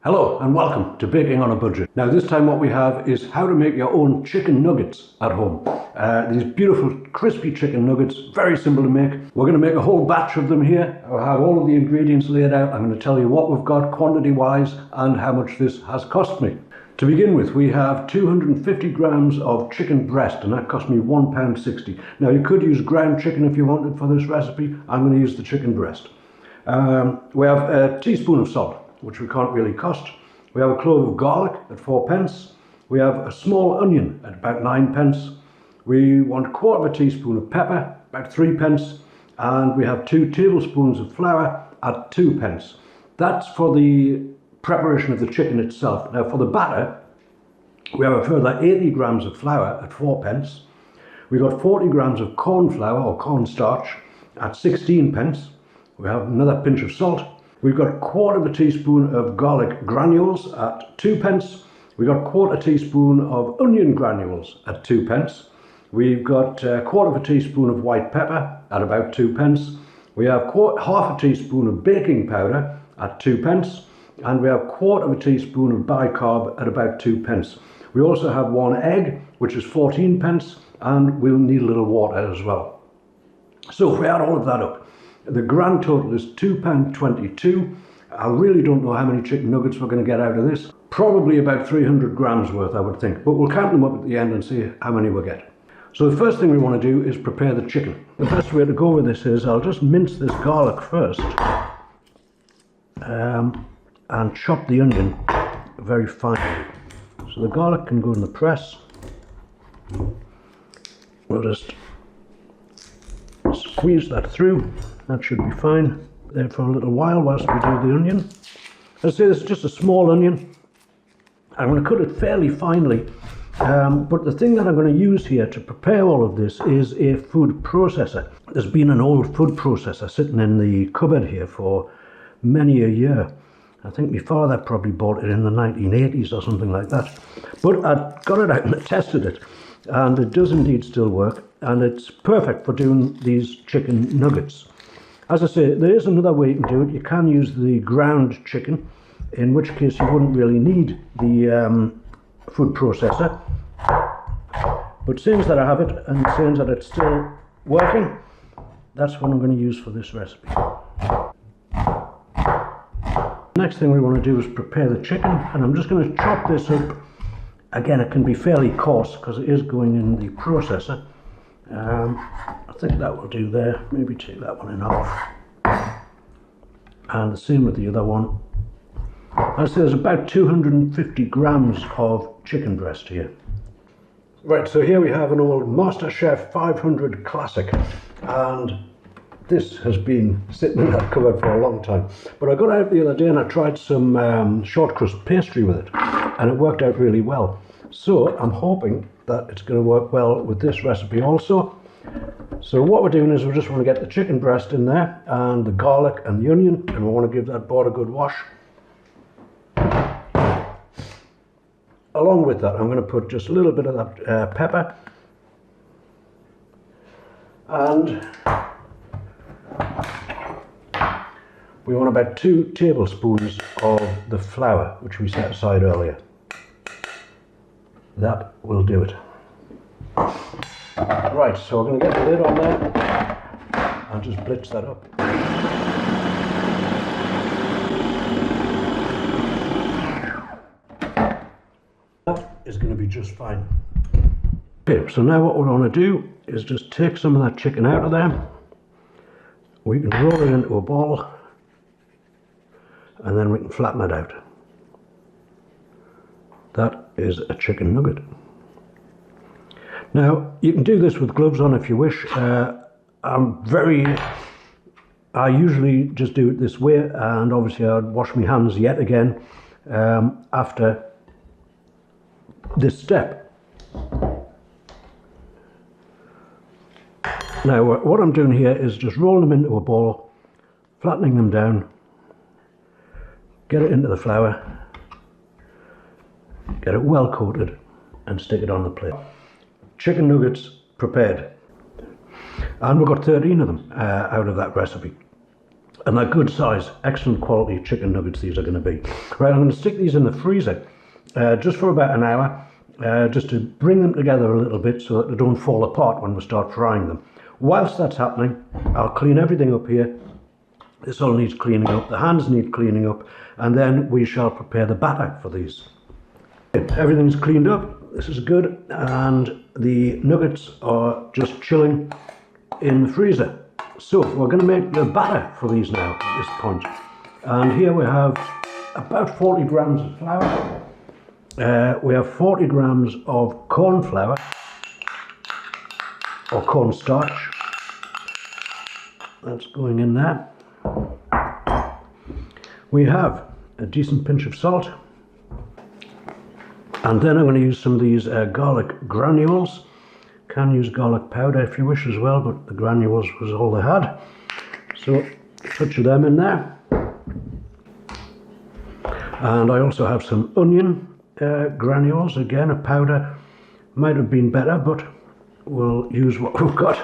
Hello and welcome to Baking on a Budget. Now this time what we have is how to make your own chicken nuggets at home. These beautiful crispy chicken nuggets, very simple to make. We're going to make a whole batch of them here. I'll have all of the ingredients laid out. I'm going to tell you what we've got quantity wise and how much this has cost me. To begin with, we have 250 grams of chicken breast, and that cost me £1.60. Now you could use ground chicken if you wanted for this recipe. I'm going to use the chicken breast. We have a teaspoon of salt, which we can't really cost. We have a clove of garlic at 4 pence. We have a small onion at about 9 pence. We want a quarter of a teaspoon of pepper, about 3 pence. And we have 2 tablespoons of flour at 2 pence. That's for the preparation of the chicken itself. Now for the batter, we have a further 80 grams of flour at 4 pence. We've got 40 grams of corn flour or cornstarch at 16 pence. We have another pinch of salt. We've got a quarter of a teaspoon of garlic granules at 2 pence. We've got a quarter teaspoon of onion granules at 2 pence. We've got a quarter of a teaspoon of white pepper at about 2 pence. We have half a teaspoon of baking powder at 2 pence. And we have a quarter of a teaspoon of bicarb at about 2 pence. We also have 1 egg, which is 14 pence, and we'll need a little water as well. So if we add all of that up, the grand total is £2.22. I really don't know how many chicken nuggets we're going to get out of this. Probably about 300 grams worth, I would think, but we'll count them up at the end and see how many we get. So the first thing we want to do is prepare the chicken. The best way to go with this is I'll just mince this garlic first and chop the onion very finely. So the garlic can go in the press. We'll just squeeze that through. That should be fine there for a little while whilst we do the onion. As I say, this is just a small onion. I'm going to cut it fairly finely, but the thing that I'm going to use here to prepare all of this is a food processor. There's been an old food processor sitting in the cupboard here for many a year. I think my father probably bought it in the 1980s or something like that. But I got it out and I tested it, and it does indeed still work, and it's perfect for doing these chicken nuggets. As I say, there is another way you can do it. You can use the ground chicken, in which case you wouldn't really need the food processor. But since that I have it, and since that it's still working, that's what I'm going to use for this recipe. Next thing we want to do is prepare the chicken, and I'm just going to chop this up. Again, it can be fairly coarse because it is going in the processor. I think that will do there. Maybe take that one in half. And the same with the other one. As there's about 250 grams of chicken breast here. Right, so here we have an old MasterChef 500 classic, and this has been sitting in that cupboard for a long time. But I got out the other day and I tried some short crust pastry with it, and it worked out really well. So I'm hoping that it's going to work well with this recipe also. So what we're doing is we just want to get the chicken breast in there, and the garlic and the onion, and we want to give that board a good wash. Along with that, I'm going to put just a little bit of that pepper, and we want about 2 tablespoons of the flour, which we set aside earlier. That will do it. Right, so we're going to get the lid on there and just blitz that up. That is going to be just fine. Okay, so now what we want to do is just take some of that chicken out of there. We can roll it into a ball, and then we can flatten it out. That is a chicken nugget. Now, you can do this with gloves on if you wish. I usually just do it this way, and obviously I'd wash my hands yet again after this step. Now, what I'm doing here is just rolling them into a ball, flattening them down, get it into the flour, get it well coated, and stick it on the plate. Chicken nuggets prepared, and we've got 13 of them out of that recipe. And they're good size, excellent quality chicken nuggets these are going to be. Right, I'm going to stick these in the freezer just for about an hour, just to bring them together a little bit so that they don't fall apart when we start frying them. Whilst that's happening, I'll clean everything up here. This all needs cleaning up, the hands need cleaning up, and then we shall prepare the batter for these. Everything's cleaned up, this is good, and the nuggets are just chilling in the freezer. So we're going to make the batter for these now at this point. And here we have about 40 grams of flour. We have 40 grams of corn flour, or cornstarch. That's going in there. We have a decent pinch of salt, and then I'm going to use some of these garlic granules. Can use garlic powder if you wish as well, but the granules was all they had, so a touch of them in there. And I also have some onion granules, again a powder, might have been better, but we'll use what we've got.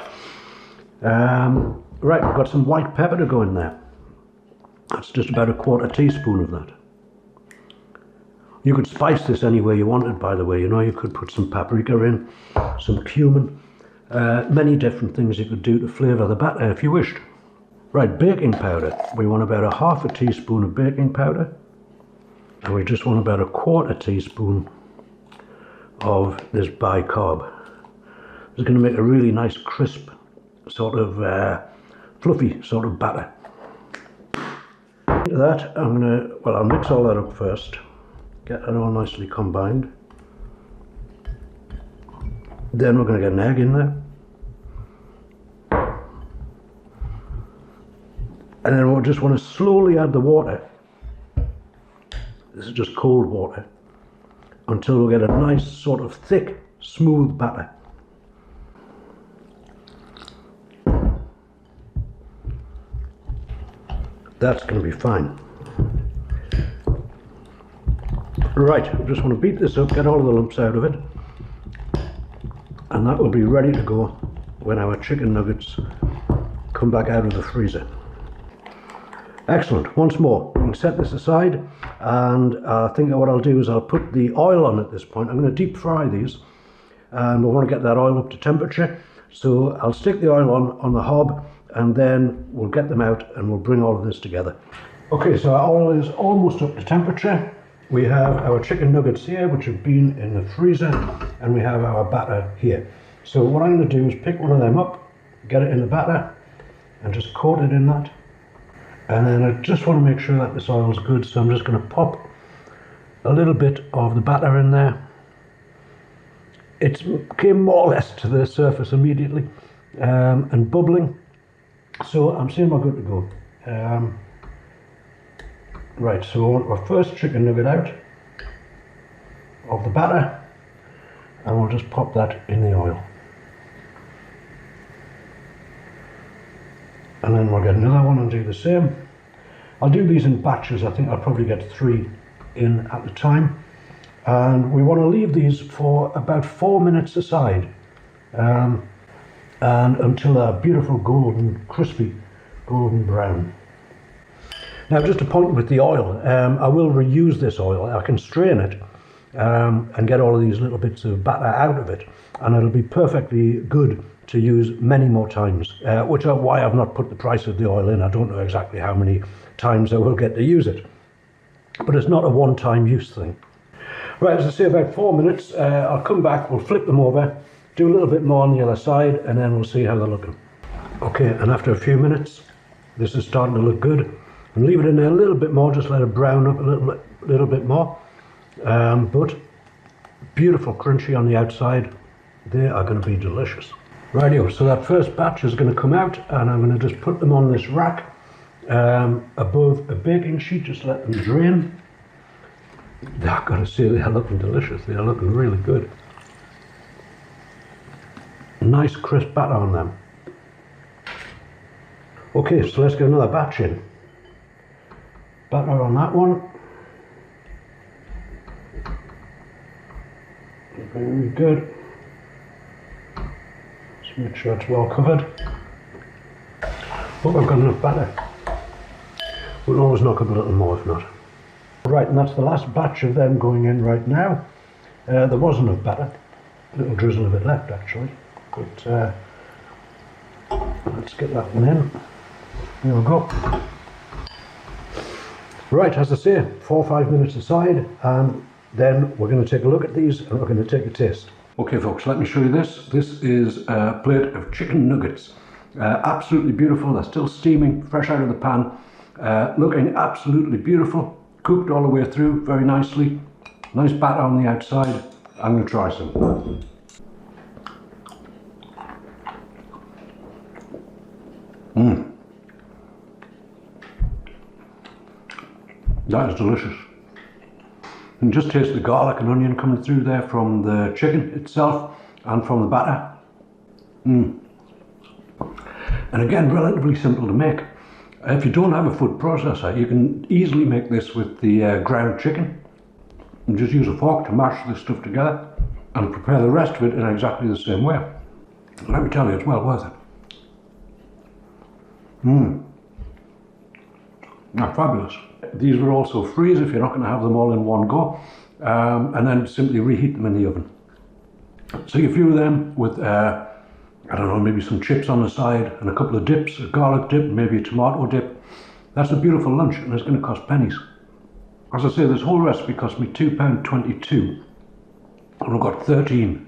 Right, we've got some white pepper to go in there. That's just about a quarter teaspoon of that. You could spice this any way you wanted, by the way. You know, you could put some paprika in, some cumin, many different things you could do to flavour the batter if you wished. Right, baking powder. We want about a half a teaspoon of baking powder, and we just want about a quarter teaspoon of this bicarb. It's going to make a really nice crisp, sort of fluffy sort of batter. Into that, I'll mix all that up first. Get it all nicely combined. Then we're going to get an egg in there. And then we'll just want to slowly add the water. This is just cold water. Until we get a nice sort of thick, smooth batter. That's going to be fine. Right, I just want to beat this up, get all of the lumps out of it, and that will be ready to go when our chicken nuggets come back out of the freezer. Excellent. Once more, we can set this aside, and I think what I'll do is I'll put the oil on at this point. I'm going to deep fry these, and we want to get that oil up to temperature, so I'll stick the oil on the hob, and then we'll get them out and we'll bring all of this together. Okay, so our oil is almost up to temperature. We have our chicken nuggets here, which have been in the freezer, and we have our batter here. So what I'm going to do is pick one of them up, get it in the batter, and just coat it in that. And then I just want to make sure that this oil is good, so I'm just going to pop a little bit of the batter in there. It came more or less to the surface immediately, and bubbling. So I'm saying we're good to go. Right, so we want our first chicken nugget out of the batter, and we'll just pop that in the oil. And then we'll get another one and do the same. I'll do these in batches. I think I'll probably get 3 in at the time. And we want to leave these for about 4 minutes aside, and until they're beautiful golden, crispy, golden brown. Now, just a point with the oil, I will reuse this oil. I can strain it and get all of these little bits of batter out of it, and it'll be perfectly good to use many more times, which is why I've not put the price of the oil in. I don't know exactly how many times I will get to use it, but it's not a one-time use thing. Right, as I say, about 4 minutes, I'll come back, we'll flip them over, do a little bit more on the other side, and then we'll see how they're looking. Okay, and after a few minutes, this is starting to look good. And leave it in there a little bit more, just let it brown up a little bit more. But beautiful crunchy on the outside. They are going to be delicious. Rightio, so that first batch is going to come out, and I'm going to just put them on this rack above a baking sheet, just let them drain. I've got to say, they are looking delicious. They are looking really good. Nice crisp batter on them. Okay, so let's get another batch in. Batter on that one. Very good. Just make sure it's well covered. Hope I've got enough batter. We'll always knock up a little more if not. Right, and that's the last batch of them going in right now. There was enough batter, a little drizzle of it left actually, but let's get that one in. There we go. Right, as I say, 4 or 5 minutes aside, and then we're going to take a look at these and we're going to take a taste. Okay folks, let me show you this. This is a plate of chicken nuggets. Absolutely beautiful, they're still steaming, fresh out of the pan. Looking absolutely beautiful, cooked all the way through very nicely. Nice batter on the outside. I'm going to try some. That is delicious. You can just taste the garlic and onion coming through there from the chicken itself and from the batter. And again, relatively simple to make. If you don't have a food processor, you can easily make this with the ground chicken and just use a fork to mash this stuff together and prepare the rest of it in exactly the same way. Let me tell you, it's well worth it. They're fabulous. These will also freeze if you're not going to have them all in one go, and then simply reheat them in the oven. So a few of them with, I don't know, maybe some chips on the side and a couple of dips, a garlic dip, maybe a tomato dip. That's a beautiful lunch and it's going to cost pennies. As I say, this whole recipe cost me £2.22 and I've got 13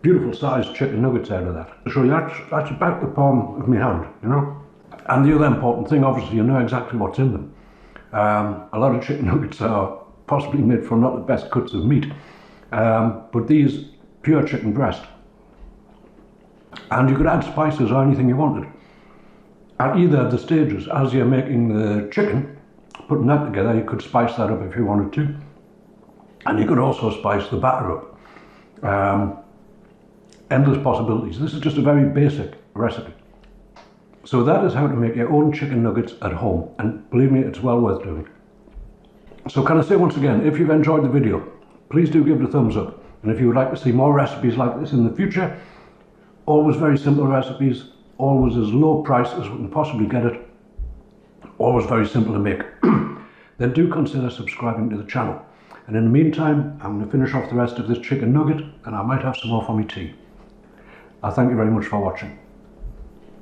beautiful sized chicken nuggets out of that. So that's about the palm of my hand, you know. And the other important thing, obviously, you know exactly what's in them. A lot of chicken nuggets are possibly made from not the best cuts of meat, but these pure chicken breast. And you could add spices or anything you wanted at either of the stages. As you're making the chicken, putting that together, you could spice that up if you wanted to, and you could also spice the batter up. Endless possibilities. This is just a very basic recipe. So that is how to make your own chicken nuggets at home, and believe me, it's well worth doing. So can I say once again, if you've enjoyed the video, please do give it a thumbs up, and if you would like to see more recipes like this in the future, always very simple recipes, always as low price as we can possibly get it, always very simple to make, then do consider subscribing to the channel. And in the meantime, I'm going to finish off the rest of this chicken nugget, and I might have some more for my tea. I thank you very much for watching.